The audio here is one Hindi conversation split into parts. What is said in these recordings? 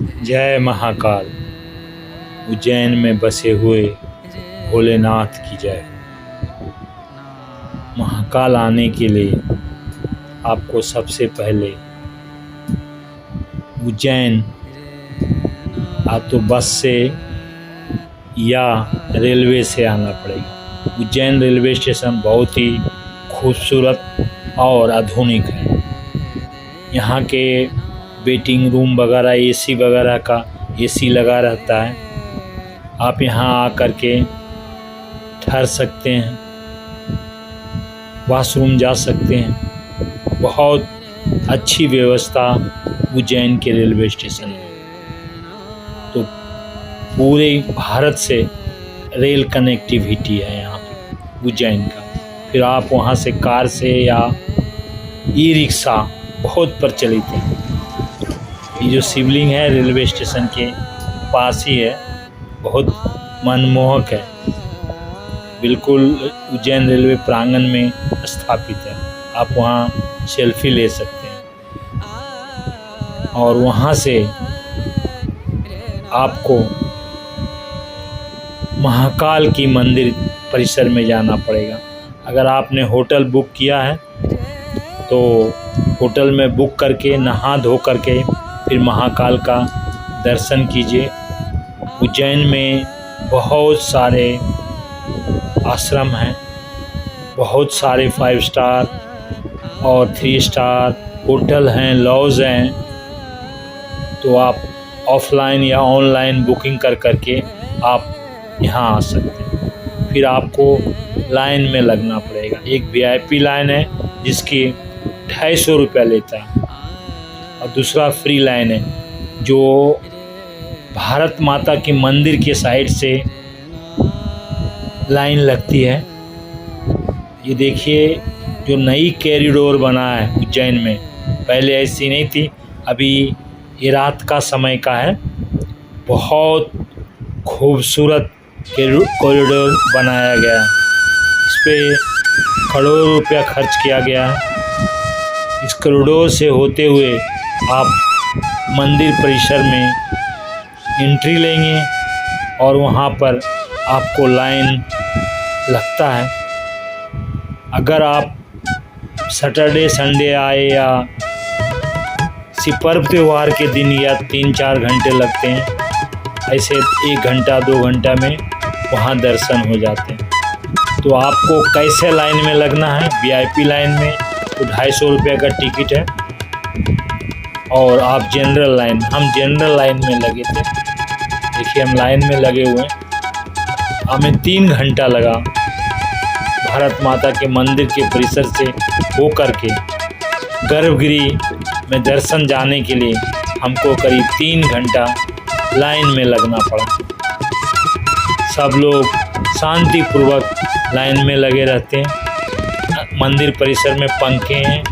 जय महाकाल। उज्जैन में बसे हुए भोलेनाथ की जय। महाकाल आने के लिए आपको सबसे पहले उज्जैन तो बस से या रेलवे से आना पड़ेगा। उज्जैन रेलवे स्टेशन बहुत ही खूबसूरत और आधुनिक है। यहाँ के वेटिंग रूम वगैरह एसी वगैरह का एसी लगा रहता है। आप यहाँ आकर के ठहर सकते हैं, वॉशरूम जा सकते हैं। बहुत अच्छी व्यवस्था उज्जैन के रेलवे स्टेशन में। तो पूरे भारत से रेल कनेक्टिविटी है यहाँ पे उज्जैन का। फिर आप वहाँ से कार से या ई रिक्शा बहुत प्रचलित है। ये जो शिवलिंग है रेलवे स्टेशन के पास ही है, बहुत मनमोहक है। बिल्कुल उज्जैन रेलवे प्रांगण में स्थापित है। आप वहाँ सेल्फी ले सकते हैं और वहाँ से आपको महाकाल की मंदिर परिसर में जाना पड़ेगा। अगर आपने होटल बुक किया है तो होटल में बुक करके नहा धो करके फिर महाकाल का दर्शन कीजिए। उज्जैन में बहुत सारे आश्रम हैं, बहुत सारे 5 स्टार और 3 स्टार होटल हैं, लॉज हैं। तो आप ऑफलाइन या ऑनलाइन बुकिंग कर करके आप यहाँ आ सकते हैं। फिर आपको लाइन में लगना पड़ेगा। एक वीआईपी लाइन है जिसकी 250 रुपया लेता है और दूसरा फ्री लाइन है जो भारत माता के मंदिर के साइड से लाइन लगती है। ये देखिए जो नई कॉरिडोर बना है उज्जैन में, पहले ऐसी नहीं थी। अभी ये रात का समय का है। बहुत खूबसूरत कॉरिडोर बनाया गया है। इस पे करोड़ों रुपया खर्च किया गया है। इस कॉरिडोर से होते हुए आप मंदिर परिसर में एंट्री लेंगे और वहाँ पर आपको लाइन लगता है। अगर आप सैटरडे संडे आए या किसी पर्व त्यौहार के दिन या 3-4 घंटे लगते हैं, ऐसे 1 घंटा 2 घंटा में वहाँ दर्शन हो जाते हैं। तो आपको कैसे लाइन में लगना है? वीआईपी लाइन में तो 250 रुपये का टिकट है और आप जनरल लाइन, हम जनरल लाइन में लगे थे। देखिए हम लाइन में लगे हुए हैं। हमें 3 घंटा लगा भारत माता के मंदिर के परिसर से हो करके गर्भगृह में दर्शन जाने के लिए हमको करीब 3 घंटा लाइन में लगना पड़ा। सब लोग शांतिपूर्वक लाइन में लगे रहते हैं। मंदिर परिसर में पंखे हैं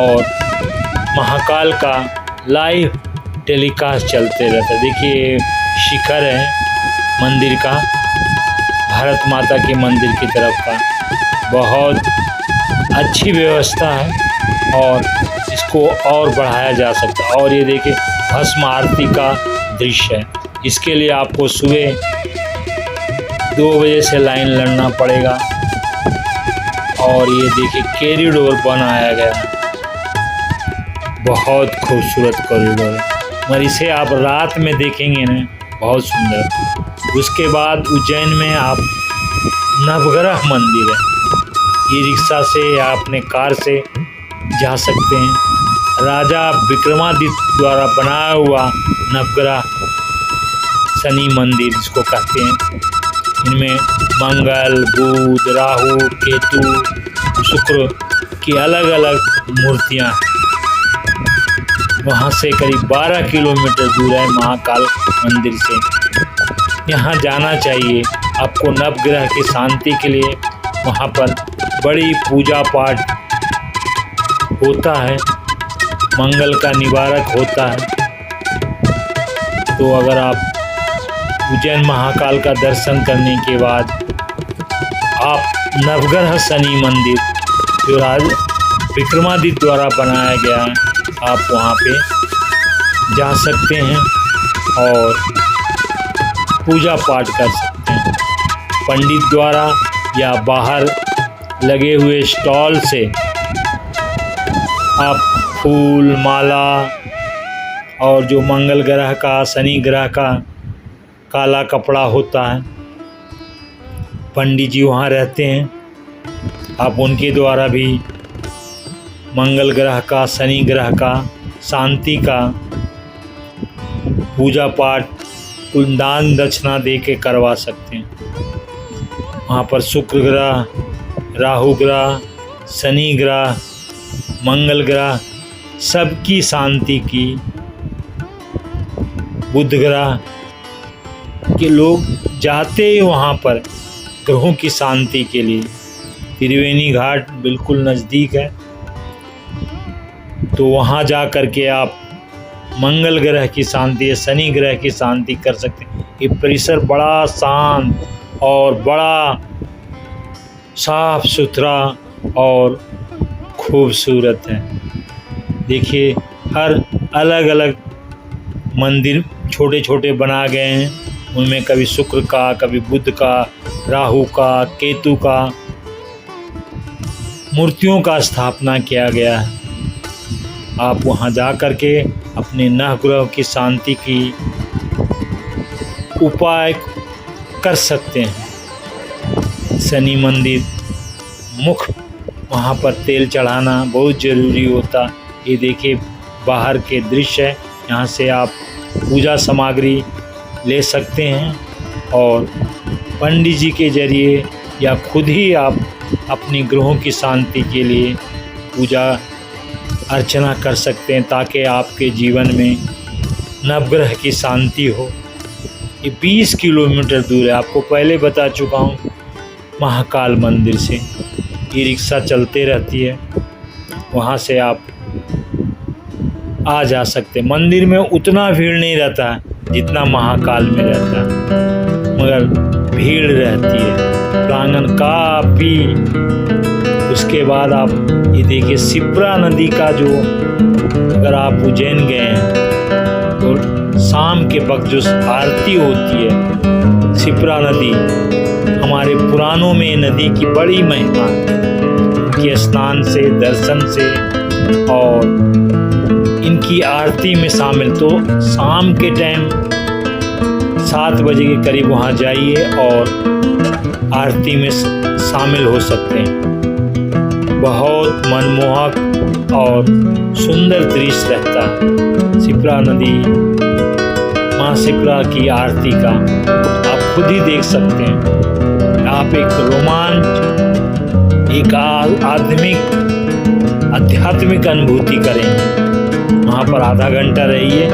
और महाकाल का लाइव टेलीकास्ट चलते रहता है। देखिए शिखर है मंदिर का, भारत माता के मंदिर की तरफ का। बहुत अच्छी व्यवस्था है और इसको और बढ़ाया जा सकता है। और ये देखिए भस्म आरती का दृश्य है। इसके लिए आपको सुबह 2 बजे से लाइन लड़ना पड़ेगा। और ये देखिए कॉरिडोर बनाया गया है, बहुत खूबसूरत कॉरिडोर है। मगर इसे आप रात में देखेंगे ना, बहुत सुंदर। उसके बाद उज्जैन में आप नवग्रह मंदिर है। ई रिक्शा से या अपने कार से जा सकते हैं। राजा विक्रमादित्य द्वारा बनाया हुआ नवग्रह शनि मंदिर जिसको कहते हैं। इनमें मंगल, बुध, राहु, केतु, शुक्र की अलग अलग मूर्तियां हैं। वहाँ से करीब 12 किलोमीटर दूर है महाकाल मंदिर से। यहाँ जाना चाहिए आपको नवग्रह की शांति के लिए। वहाँ पर बड़ी पूजा पाठ होता है, मंगल का निवारक होता है। तो अगर आप उज्जैन महाकाल का दर्शन करने के बाद आप नवग्रह शनि मंदिर जो विक्रमादित्य द्वारा बनाया गया है, आप वहाँ पे जा सकते हैं। और पूजा पाठ कर सकते हैं। पंडित द्वारा या बाहर लगे हुए स्टॉल से आप फूल, माला और जो मंगल ग्रह का, शनि ग्रह का काला कपड़ा होता है, पंडित जी वहाँ रहते हैं, आप उनके द्वारा भी मंगल ग्रह का, शनि ग्रह का, शांति का पूजा पाठ कुल दान दक्षिणा दे के करवा सकते हैं। वहाँ पर शुक्र ग्रह, राहु ग्रह, शनि ग्रह, मंगल ग्रह सबकी शांति की, बुध ग्रह के लोग जाते ही वहाँ पर ग्रहों की शांति के लिए। त्रिवेणी घाट बिल्कुल नज़दीक है, तो वहाँ जा कर के आप मंगल ग्रह की शांति या शनि ग्रह की शांति कर सकते हैं। ये परिसर बड़ा शांत और बड़ा साफ सुथरा और खूबसूरत है। देखिए, हर अलग अलग मंदिर छोटे छोटे बना गए हैं, उनमें कभी शुक्र का, कभी बुध का, राहु का, केतु का मूर्तियों का स्थापना किया गया है। आप वहां जा कर के अपने नह ग्रह की शांति की उपाय कर सकते हैं। शनि मंदिर मुख वहाँ पर तेल चढ़ाना बहुत ज़रूरी होता। ये देखिए बाहर के दृश्य है, यहाँ से आप पूजा सामग्री ले सकते हैं और पंडित जी के जरिए या खुद ही आप अपनी ग्रहों की शांति के लिए पूजा अर्चना कर सकते हैं, ताकि आपके जीवन में नवग्रह की शांति हो। ये 20 किलोमीटर दूर है, आपको पहले बता चुका हूँ। महाकाल मंदिर से ई रिक्शा चलते रहती है, वहाँ से आप आ जा सकते। मंदिर में उतना भीड़ नहीं रहता है जितना महाकाल में रहता है, मगर भीड़ रहती है, प्रांगण काफ़ी। उसके बाद आप ये देखिए शिप्रा नदी का जो, अगर आप उज्जैन गए हैं तो शाम के वक्त जो आरती होती है, शिप्रा नदी, हमारे पुराणों में नदी की बड़ी महिमा के स्नान से, दर्शन से और इनकी आरती में शामिल। तो शाम के टाइम 7 बजे के करीब वहाँ जाइए और आरती में शामिल हो सकते हैं। बहुत मनमोहक और सुंदर दृश्य रहता है। शिप्रा नदी, माँ शिप्रा की आरती का आप खुद ही देख सकते हैं। आप एक रोमांच, एक आध्यात्मिक अनुभूति करेंगे। वहाँ पर आधा घंटा रहिए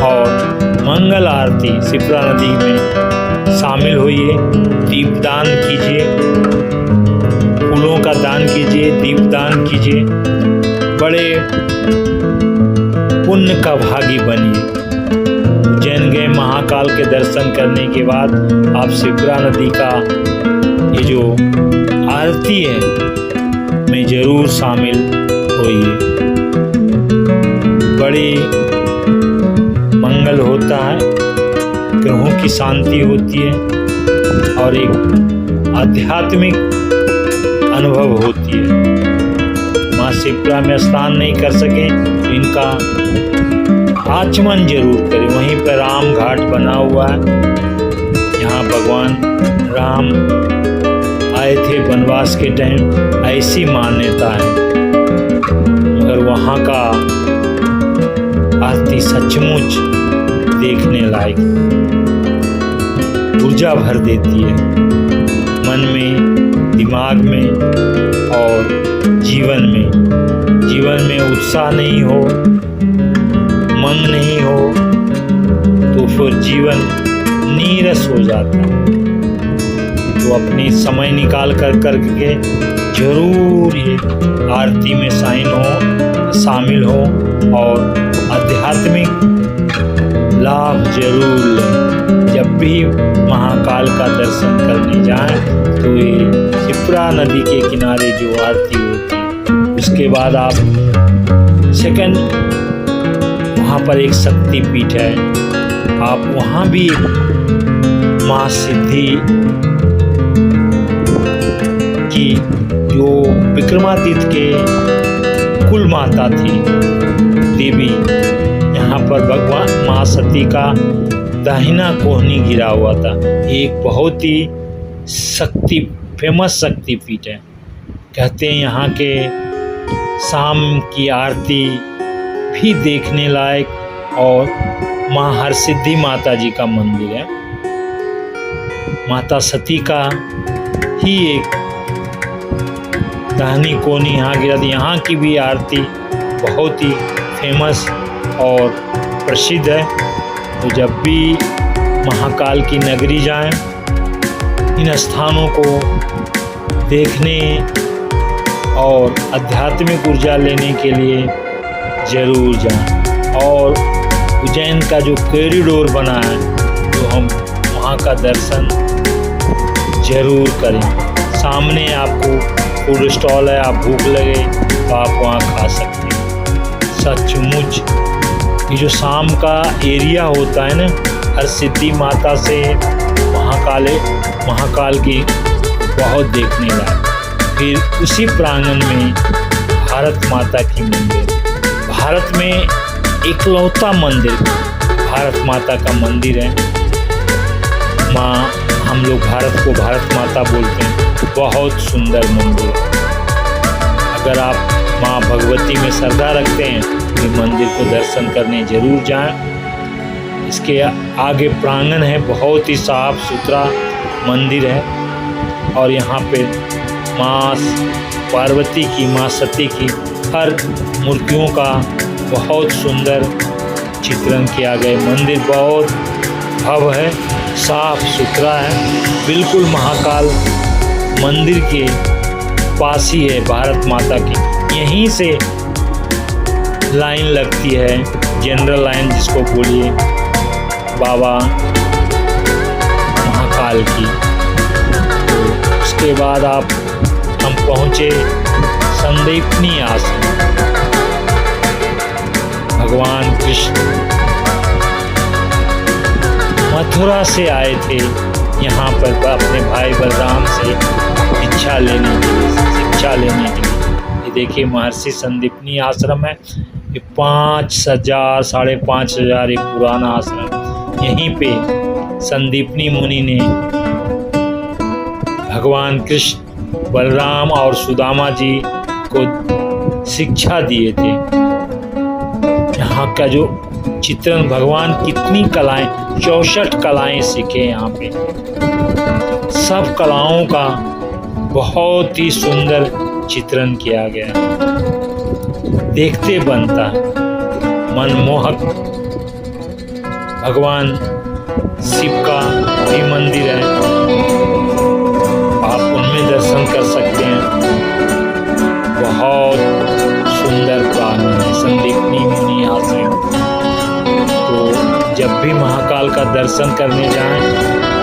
और मंगल आरती शिप्रा नदी में शामिल होइए, दीपदान कीजिए, फूलों का दान कीजिए, दीपदान कीजिए, बड़े पुण्य का भागी बनिए। उज्जैन गए, महाकाल के दर्शन करने के बाद आप शिप्रा नदी का ये जो आरती है में ज़रूर शामिल होइए। बड़ी मंगल होता है, ग्रहों की शांति होती है और एक आध्यात्मिक अनुभव होती है। माँ शिप्रा में स्नान नहीं कर सके तो इनका आचमन जरूर करें। वहीं पर राम घाट बना हुआ है, यहाँ भगवान राम आए थे वनवास के टाइम, ऐसी मान्यता है। मगर वहाँ का आरती सचमुच देखने लायक, ऊर्जा भर देती है मन में, दिमाग में और जीवन में उत्साह नहीं हो, मन नहीं हो तो फिर जीवन नीरस हो जाता है। तो अपनी समय निकाल कर के जरूर ये आरती में शामिल हो और आध्यात्मिक लाभ जरूर लें। जब भी महाकाल का दर्शन करने जाएं तो ये शिप्रा नदी के किनारे जो आरती होती है, उसके बाद आप सेकंड वहाँ पर एक शक्ति पीठ है, आप वहाँ भी माँ सिद्धि की जो विक्रमादित्य के कुल माता थी देवी, यहाँ पर भगवान माँ सती का दाहिना कोहनी गिरा हुआ था। एक बहुत ही फेमस शक्तिपीठ है। कहते हैं यहाँ के शाम की आरती भी देखने लायक, और माँ हरसिद्धि माता जी का मंदिर है। माता सती का ही एक दाहिनी कोहनी यहाँ गिरा थी। यहाँ की भी आरती बहुत ही फेमस और प्रसिद्ध है। तो जब भी महाकाल की नगरी जाएं, इन स्थानों को देखने और आध्यात्मिक ऊर्जा लेने के लिए ज़रूर जाएं। और उज्जैन का जो कॉरिडोर बना है, तो हम वहाँ का दर्शन ज़रूर करें। सामने आपको फूड स्टॉल है, आप भूख लगे तो आप वहाँ खा सकते हैं। सचमुच ये जो शाम का एरिया होता है ना, हरसिद्धि माता से महाकाल की बहुत देखने लायक। फिर उसी प्रांगण में भारत माता की मंदिर, भारत में इकलौता मंदिर भारत माता का मंदिर है। माँ, हम लोग भारत को भारत माता बोलते हैं। बहुत सुंदर मंदिर। अगर आप माँ भगवती में श्रद्धा रखते हैं तो मंदिर को दर्शन करने जरूर जाएं। इसके आगे प्रांगण है, बहुत ही साफ सुथरा मंदिर है। और यहाँ पे माँ पार्वती की, माँ सती की हर मूर्तियों का बहुत सुंदर चित्रण किया गया। मंदिर बहुत भव्य है, साफ सुथरा है। बिल्कुल महाकाल मंदिर के पास ही है भारत माता की। यहीं से लाइन लगती है, जनरल लाइन जिसको बोलिए, बाबा महाकाल की। तो उसके बाद हम पहुँचे संदीपनी आश्रम। भगवान कृष्ण मथुरा से आए थे यहाँ पर अपने भाई बलराम से शिक्षा लेने के लिए। ये देखिए महर्षि संदीपनी आश्रम है। ये 5,000 साढ़े 5,000 एक पुराना आश्रम। यहीं पे संदीपनी मुनि ने भगवान कृष्ण, बलराम और सुदामा जी को शिक्षा दिए थे। यहाँ का जो चित्रण, भगवान कितनी कलाएं, 64 कलाएं सीखे यहाँ पे। सब कलाओं का बहुत ही सुंदर चित्रण किया गया, देखते बनता है, मनमोहक। भगवान शिव का भी मंदिर है, आप उनमें दर्शन कर सकते हैं। बहुत सुंदर प्रांगण है संदीपनी मुनि आश्रम। तो जब भी महाकाल का दर्शन करने जाएं,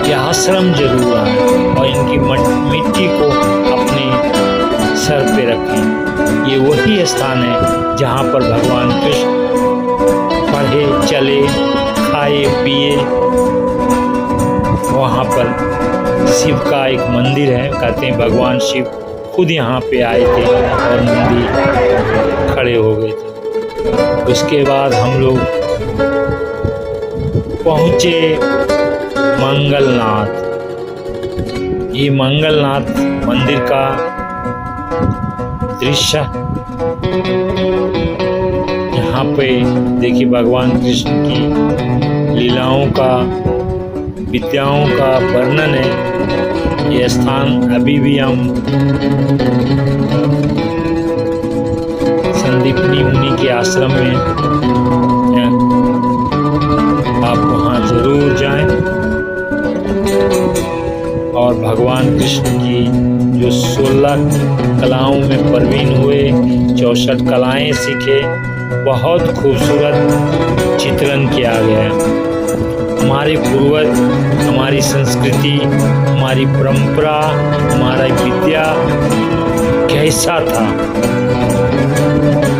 यह आश्रम जरूर आएं और इनकी मिट्टी को अपने सर पे रखें। ये वही स्थान है जहाँ पर भगवान कृष्ण पढ़े, चले, खाए, पिए। वहाँ पर शिव का एक मंदिर है। कहते हैं भगवान शिव खुद यहाँ पे आए थे और मंदिर खड़े हो गए थे। उसके बाद हम लोग पहुँचे मंगलनाथ। ये मंगलनाथ मंदिर का दृश्य यहाँ पे देखिए, भगवान कृष्ण की लीलाओं का, विद्याओं का वर्णन है। ये स्थान अभी भी हम संदीपनी मुनि के आश्रम में हैं। आप वहाँ जरूर जाएं और भगवान कृष्ण की जो 16 कलाओं में प्रवीण हुए, 64 कलाएं सीखे, बहुत खूबसूरत चित्रण किया गया है। हमारे पूर्वज, हमारी संस्कृति, हमारी परंपरा, हमारा विद्या कैसा था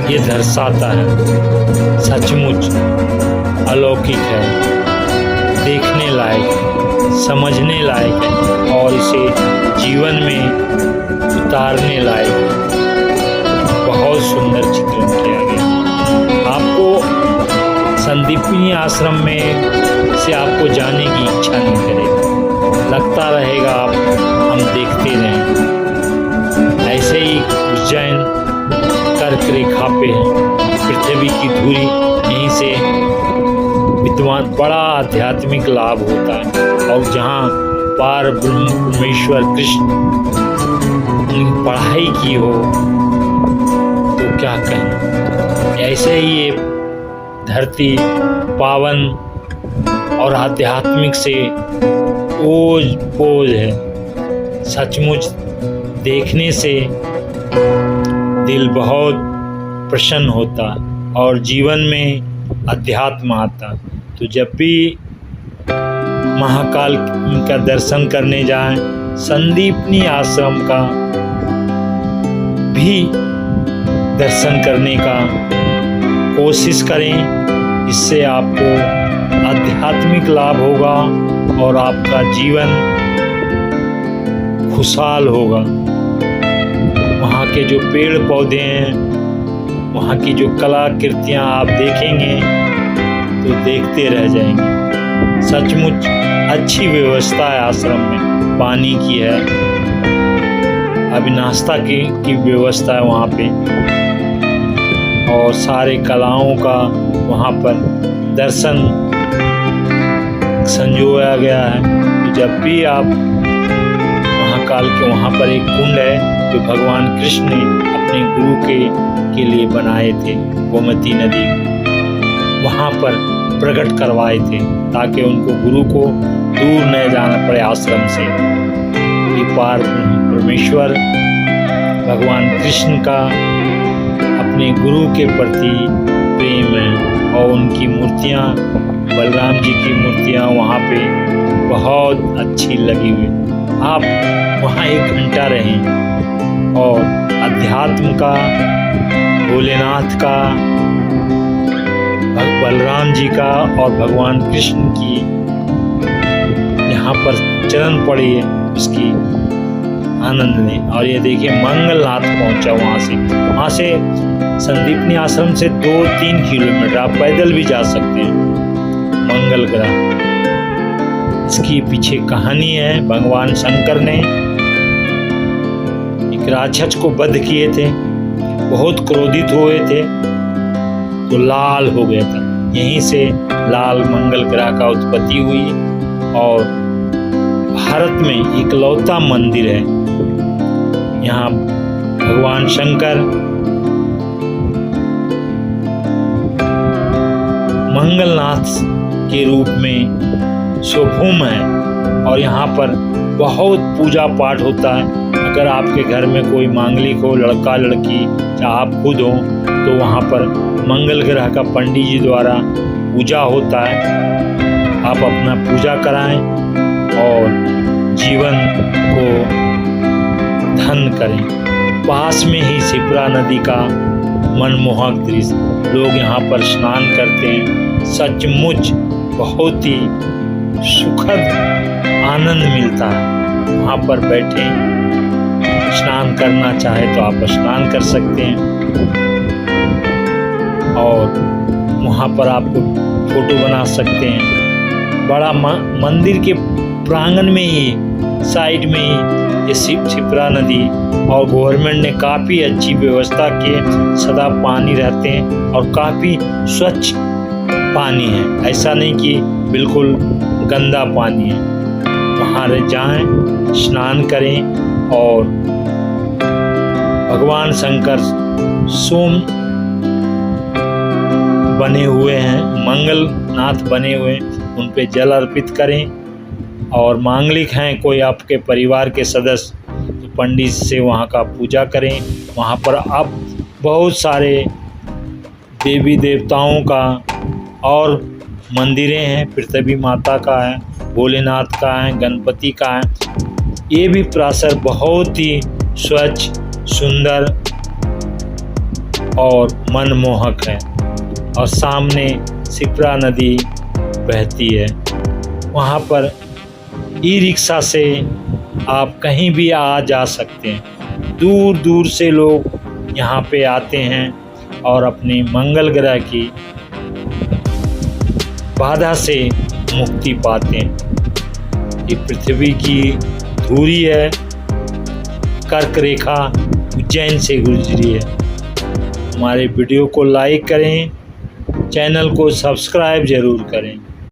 ये दर्शाता है। सचमुच अलौकिक है। समझने लायक है और इसे जीवन में उतारने लायक है। बहुत सुंदर चित्रण किया गया। आपको संदीपनी आश्रम में से आपको जाने की इच्छा नहीं करेगी, लगता रहेगा आप हम देखते रहें। ऐसे ही उज्जैन कर्क रेखा पे है, पृथ्वी की धुरी यहीं से विद्वान बड़ा आध्यात्मिक लाभ होता है। और जहाँ पार ब्रह्म परमेश्वर कृष्ण उनकी पढ़ाई की हो तो क्या कहें। ऐसे ही ये धरती पावन और आध्यात्मिक से ओज पोज है। सचमुच देखने से दिल बहुत प्रसन्न होता और जीवन में अध्यात्म आता। तो जब भी महाकाल का दर्शन करने जाएं, संदीपनी आश्रम का भी दर्शन करने का कोशिश करें। इससे आपको आध्यात्मिक लाभ होगा और आपका जीवन खुशहाल होगा। वहाँ के जो पेड़ पौधे हैं, वहाँ की जो कलाकृतियाँ आप देखेंगे तो देखते रह जाएंगे। सचमुच अच्छी व्यवस्था है आश्रम में, पानी की है, अभी नाश्ता की व्यवस्था है वहाँ पे, और सारे कलाओं का वहाँ पर दर्शन संजोया गया है। तो जब भी आप महाकाल के वहाँ पर एक कुंड है जो भगवान कृष्ण ने अपने गुरु के लिए बनाए थे, गोमती नदी वहाँ पर प्रकट करवाए थे ताकि उनको गुरु को दूर न जाना पड़े आश्रम से। ये पार परमेश्वर भगवान कृष्ण का अपने गुरु के प्रति प्रेम है और उनकी मूर्तियाँ, बलराम जी की मूर्तियाँ वहाँ पे बहुत अच्छी लगी हुई। आप वहाँ 1 घंटा रहें और अध्यात्म का, भोलेनाथ का, बलराम जी का और भगवान कृष्ण की यहाँ पर चरण पड़े, उसकी आनंद लें। और ये देखिए मंगलनाथ पहुँचा वहाँ से संदीपनी आश्रम से 2-3 किलोमीटर आप पैदल भी जा सकते हैं। मंगल ग्रह, इसकी पीछे कहानी है। भगवान शंकर ने एक राक्षस को वध किए थे, बहुत क्रोधित हुए थे तो लाल हो गया था। यहीं से लाल मंगल ग्रह का उत्पत्ति हुई और भारत में इकलौता मंदिर है। यहाँ भगवान शंकर मंगलनाथ के रूप में शोभूम है और यहाँ पर बहुत पूजा पाठ होता है। अगर आपके घर में कोई मांगलिक हो, लड़का लड़की या आप खुद हो, तो वहाँ पर मंगल ग्रह का पंडित जी द्वारा पूजा होता है। आप अपना पूजा कराएं और जीवन को धन करें। पास में ही शिप्रा नदी का मनमोहक दृश्य, लोग यहाँ पर स्नान करते हैं। सचमुच बहुत ही सुखद आनंद मिलता है। वहाँ पर बैठे स्नान करना चाहे तो आप स्नान कर सकते हैं और वहाँ पर आप फोटो बना सकते हैं। बड़ा मंदिर के प्रांगण में ही, साइड में ही ये शिप्रा नदी और गवर्नमेंट ने काफ़ी अच्छी व्यवस्था की। सदा पानी रहते हैं और काफ़ी स्वच्छ पानी है, ऐसा नहीं कि बिल्कुल गंदा पानी है। वहाँ जाएं, स्नान करें और भगवान शंकर सोम बने हुए हैं, मंगलनाथ बने हुए हैं, उन पे जल अर्पित करें। और मांगलिक हैं कोई आपके परिवार के सदस्य तो पंडित से वहाँ का पूजा करें। वहाँ पर आप बहुत सारे देवी देवताओं का और मंदिरें हैं, पृथ्वी माता का है, भोलेनाथ का है, गणपति का है। ये भी परिसर बहुत ही स्वच्छ, सुंदर और मनमोहक है और सामने शिप्रा नदी बहती है। वहाँ पर ई रिक्शा से आप कहीं भी आ जा सकते हैं। दूर दूर से लोग यहाँ पे आते हैं और अपने मंगल ग्रह की बाधा से मुक्ति पाते हैं। ये पृथ्वी की धुरी है, कर्क रेखा उज्जैन से गुजरी है। हमारे वीडियो को लाइक करें, चैनल को सब्सक्राइब ज़रूर करें।